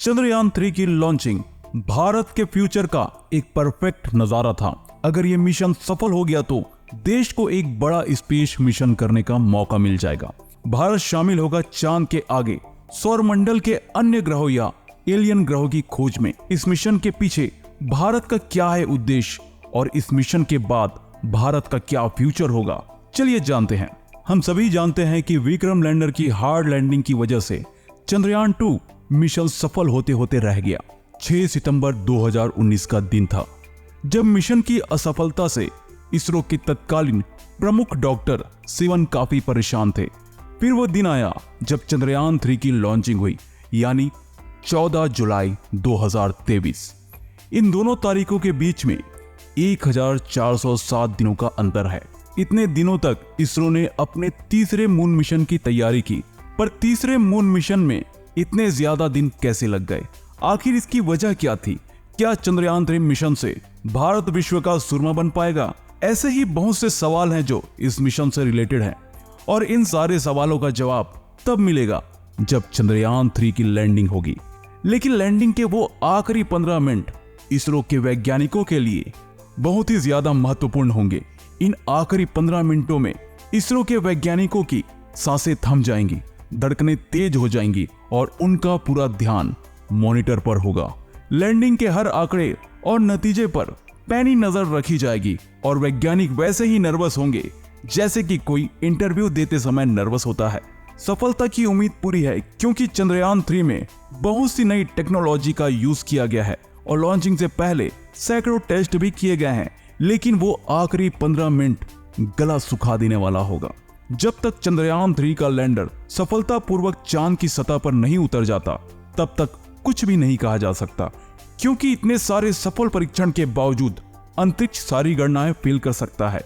चंद्रयान-3 की लॉन्चिंग भारत के फ्यूचर का एक परफेक्ट नजारा था। अगर ये मिशन सफल हो गया तो देश को एक बड़ा स्पेस मिशन करने का मौका मिल जाएगा। भारत शामिल होगा चांद के आगे सौरमंडल के अन्य ग्रहों या एलियन ग्रहों की खोज में। इस मिशन के पीछे भारत का क्या है उद्देश्य और इस मिशन के बाद भारत का क्या फ्यूचर होगा, चलिए जानते हैं। हम सभी जानते हैं कि विक्रम लैंडर की हार्ड लैंडिंग की वजह से चंद्रयान-2 मिशन सफल होते होते रह गया। 6 सितंबर 2019 का दिन था जब मिशन की असफलता से इसरो के तत्कालीन प्रमुख डॉक्टर सिवन काफी परेशान थे। फिर वो दिन आया जब चंद्रयान-3 की लॉन्चिंग हुई, यानी 14 जुलाई 2023। इन दोनों तारीखों के बीच में 1407 दिनों का अंतर है। इतने दिनों तक इसरो ने अपने तीसरे मून मिशन की तैयारी की, पर तीसरे मून मिशन में इतने ज्यादा दिन कैसे लग गए? आखिर इसकी वजह क्या थी? क्या चंद्रयान-3 मिशन से भारत विश्व का सुरमा बन पाएगा? ऐसे ही बहुत से सवाल हैं जो इस मिशन से रिलेटेड हैं, और इन सारे सवालों का जवाब तब मिलेगा जब चंद्रयान-3 की लैंडिंग होगी। लेकिन लैंडिंग के वो आखिरी 15 मिनट इसरो के वैज्ञानिकों के लिए बहुत ही ज्यादा महत्वपूर्ण होंगे। इन आखिरी 15 मिनटों में इसरो के वैज्ञानिकों की सांसें थम जाएंगी, धड़कनें तेज हो जाएंगी और उनका पूरा ध्यान मॉनिटर पर होगा। लैंडिंग के हर आंकड़े और नतीजे पर पैनी नजर रखी जाएगी और वैज्ञानिक वैसे ही नर्वस होंगे जैसे कि कोई इंटरव्यू देते समय नर्वस होता है। सफलता की उम्मीद पूरी है क्योंकि चंद्रयान-3 में बहुत सी नई टेक्नोलॉजी का यूज किया गया है और लॉन्चिंग से पहले सैकड़ों टेस्ट भी किए गए हैं। लेकिन वो आखिरी 15 मिनट गला सुखा देने वाला होगा। जब तक चंद्रयान-3 का लैंडर सफलतापूर्वक चांद की सतह पर नहीं उतर जाता, तब तक कुछ भी नहीं कहा जा सकता, क्योंकि इतने सारे सफल परीक्षण के बावजूद अंतरिक्ष सारी गणनाएं फेल कर सकता है।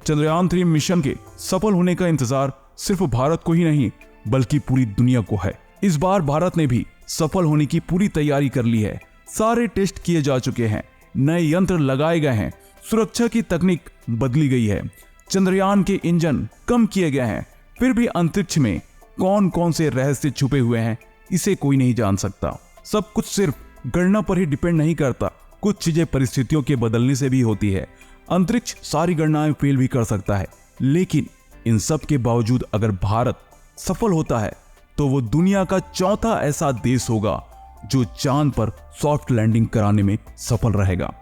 चंद्रयान-3 मिशन के सफल होने का इंतजार सिर्फ भारत को ही नहीं बल्कि पूरी दुनिया को है। इस बार भारत ने भी सफल होने की पूरी तैयारी कर ली है। सारे टेस्ट किए जा चुके हैं, नए यंत्र लगाए गए हैं, सुरक्षा की तकनीक बदली गई है, चंद्रयान के इंजन कम किए गए हैं। फिर भी अंतरिक्ष में कौन कौन से रहस्य छुपे हुए हैं इसे कोई नहीं जान सकता। सब कुछ सिर्फ गणना पर ही डिपेंड नहीं करता, कुछ चीजें परिस्थितियों के बदलने से भी होती है। अंतरिक्ष सारी गणनाएं फेल भी कर सकता है, लेकिन इन सब के बावजूद अगर भारत सफल होता है तो वो दुनिया का चौथा ऐसा देश होगा जो चांद पर सॉफ्ट लैंडिंग कराने में सफल रहेगा।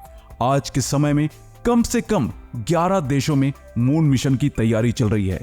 आज के समय में कम से कम 11 देशों में मून मिशन की तैयारी चल रही है,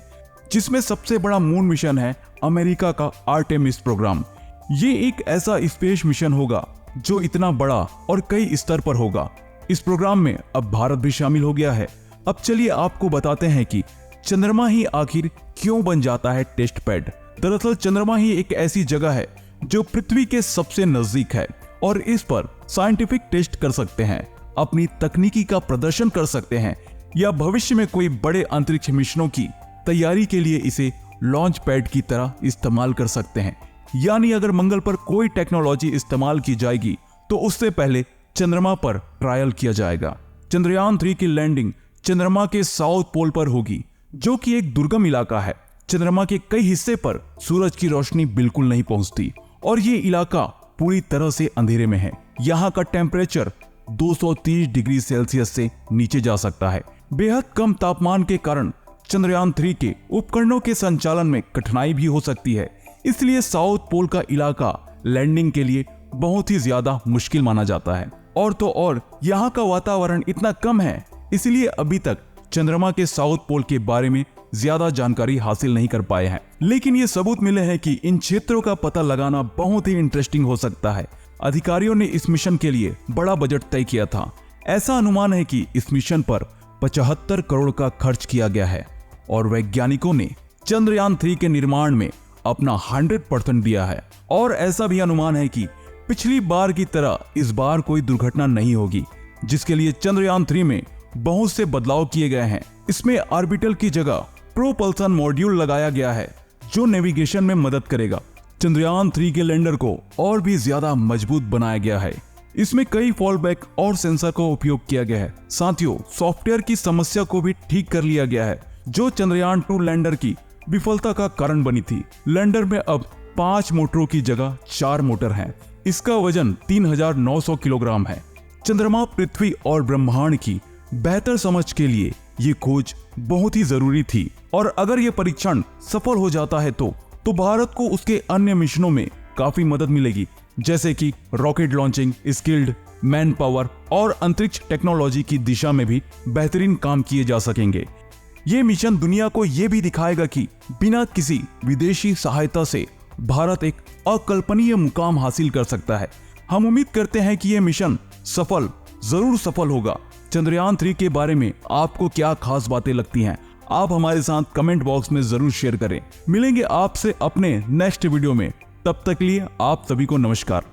जिसमें सबसे बड़ा मून मिशन है अमेरिका का आर्टेमिस प्रोग्राम। ये एक ऐसा स्पेस मिशन होगा जो इतना बड़ा और कई स्तर पर होगा। इस प्रोग्राम में अब भारत भी शामिल हो गया है। अब चलिए आपको बताते हैं कि चंद्रमा ही आखिर क्यों बन जाता है टेस्ट पैड। दरअसल चंद्रमा ही एक ऐसी जगह है जो पृथ्वी के सबसे नजदीक है और इस पर साइंटिफिक टेस्ट कर सकते हैं, अपनी तकनीकी का प्रदर्शन कर सकते हैं या भविष्य में कोई बड़े अंतरिक्ष मिशनों की तैयारी के लिए इसे लॉन्च पैड की तरह इस्तेमाल कर सकते हैं। यानी अगर मंगल पर कोई टेक्नोलॉजी इस्तेमाल की जाएगी तो उससे पहले चंद्रमा पर ट्रायल किया जाएगा। चंद्रयान-3 की लैंडिंग चंद्रमा के साउथ पोल पर होगी, जो कि एक दुर्गम इलाका है। चंद्रमा के कई हिस्से पर सूरज की रोशनी बिल्कुल नहीं पहुंचती और ये इलाका पूरी तरह से अंधेरे में है। यहाँ का टेम्परेचर 230 डिग्री सेल्सियस से नीचे जा सकता है। बेहद कम तापमान के कारण चंद्रयान-3 के उपकरणों के संचालन में कठिनाई भी हो सकती है। इसलिए साउथ पोल का इलाका लैंडिंग के लिए बहुत ही ज्यादा मुश्किल माना जाता है। और तो और यहाँ का वातावरण इतना कम है, इसलिए अभी तक चंद्रमा के साउथ पोल के बारे में ज्यादा जानकारी हासिल नहीं कर पाए हैं। लेकिन ये सबूत मिले हैं कि इन क्षेत्रों का पता लगाना बहुत ही इंटरेस्टिंग हो सकता है। अधिकारियों ने इस मिशन के लिए बड़ा बजट तय किया था। ऐसा अनुमान है कि इस मिशन पर 75 करोड़ का खर्च किया गया है और वैज्ञानिकों ने चंद्रयान-3 के निर्माण में अपना 100% दिया है। और ऐसा भी अनुमान है कि पिछली बार की तरह इस बार कोई दुर्घटना नहीं होगी, जिसके लिए चंद्रयान-3 में बहुत से बदलाव किए गए हैं। इसमें ऑर्बिटल की जगह प्रोपल्सन मॉड्यूल लगाया गया है जो नेविगेशन में मदद करेगा। चंद्रयान-3 के लैंडर को और भी ज्यादा मजबूत बनाया गया है। इसमें कई फॉलबैक और सेंसर का उपयोग किया गया है। साथियों, सॉफ्टवेयर की समस्या को भी ठीक कर लिया गया है जो चंद्रयान-2 लैंडर की विफलता का कारण बनी थी। लैंडर में अब 5 मोटरों की जगह 4 मोटर हैं। इसका वजन 3900 किलोग्राम है। चंद्रमा, पृथ्वी और ब्रह्मांड की बेहतर समझ के लिए ये खोज बहुत ही जरूरी थी और अगर ये परीक्षण सफल हो जाता है तो भारत को उसके अन्य मिशनों में काफी मदद मिलेगी, जैसे कि rocket launching, skilled man power और अंतरिक्ष टेक्नोलॉजी की दिशा में भी बेहतरीन काम किए जा सकेंगे। ये मिशन दुनिया को ये भी दिखाएगा कि बिना किसी विदेशी सहायता से भारत एक अकल्पनीय मुकाम हासिल कर सकता है। हम उम्मीद करते हैं कि यह मिशन जरूर सफल होगा। चंद्रयान 3 के बारे में आपको क्या खास बातें लगती हैं, आप हमारे साथ कमेंट बॉक्स में जरूर शेयर करें। मिलेंगे आपसे अपने नेक्स्ट वीडियो में, तब तक के लिए आप सभी को नमस्कार।